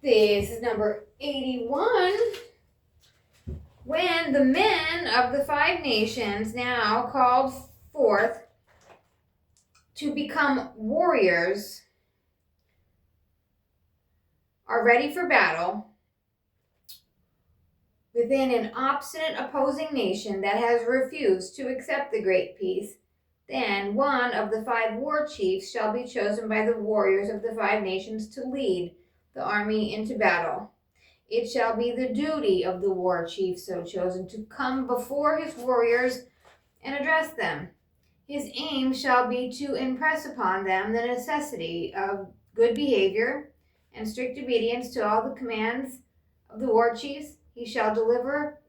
This is number 81. When the men of the five nations, now called forth to become warriors, are ready for battle within an obstinate opposing nation that has refused to accept the great peace, then one of the five war chiefs shall be chosen by the warriors of the five nations to lead the army into battle. It shall be the duty of the war chief so chosen to come before his warriors and address them. His aim shall be to impress upon them the necessity of good behavior and strict obedience to all the commands of the war chiefs. He shall deliver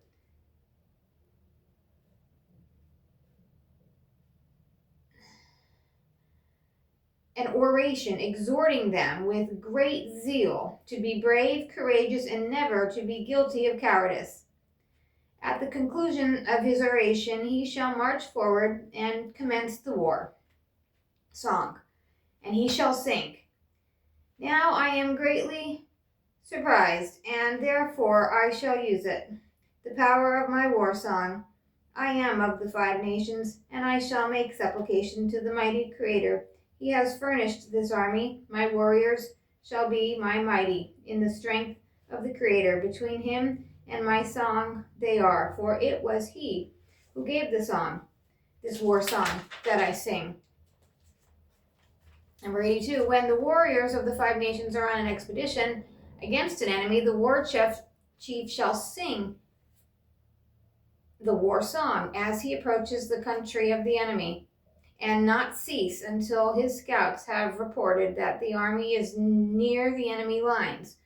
an oration exhorting them with great zeal to be brave, courageous, and never to be guilty of cowardice. At the conclusion of his oration, he shall march forward and commence the war song, and he shall sing, "Now I am greatly surprised, and therefore I shall use it. The power of my war song. I am of the five nations, and I shall make supplication to the mighty Creator. He has furnished this army. My warriors shall be my mighty in the strength of the Creator. Between him and my song they are, for it was he who gave the song, this war song that I sing." Number 82. When the warriors of the five nations are on an expedition against an enemy, the war chief shall sing the war song as he approaches the country of the enemy, and not cease until his scouts have reported that the army is near the enemy lines,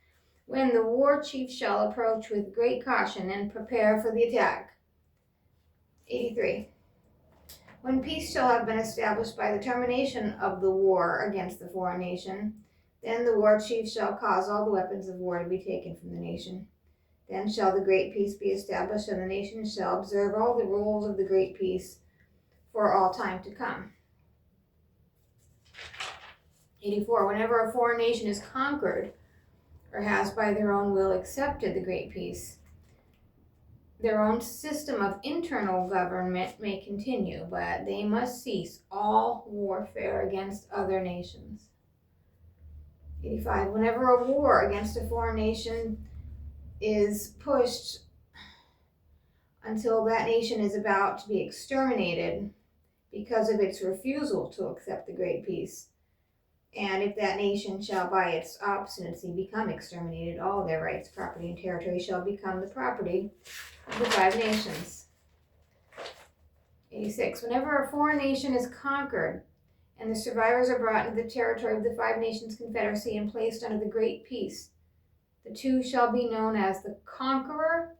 when the war chief shall approach with great caution and prepare for the attack. 83. When peace shall have been established by the termination of the war against the foreign nation, then the war chief shall cause all the weapons of war to be taken from the nation. Then shall the great peace be established, and the nation shall observe all the rules of the great peace for all time to come. 84. Whenever a foreign nation is conquered, or has by their own will accepted the great peace, their own system of internal government may continue, but they must cease all warfare against other nations. 85. Whenever a war against a foreign nation is pushed until that nation is about to be exterminated because of its refusal to accept the great peace, and if that nation shall by its obstinacy become exterminated, all their rights, property, and territory shall become the property of the five nations. 86. Whenever a foreign nation is conquered and the survivors are brought into the territory of the five nations confederacy and placed under the great peace, the two shall be known as the conqueror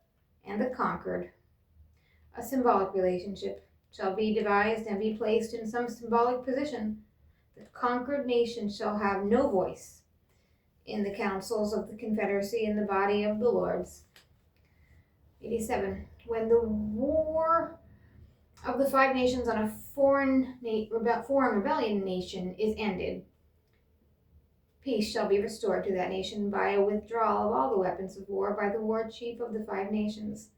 and the conquered. A symbolic relationship shall be devised and be placed in some symbolic position. The conquered nation shall have no voice in the councils of the confederacy in the body of the lords. 87. When the war of the five nations on a foreign rebellion nation is ended, peace shall be restored to that nation by a withdrawal of all the weapons of war by the war chief of the five nations.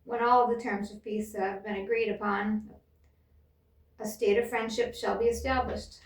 When all of the terms of peace have been agreed upon, a state of friendship shall be established.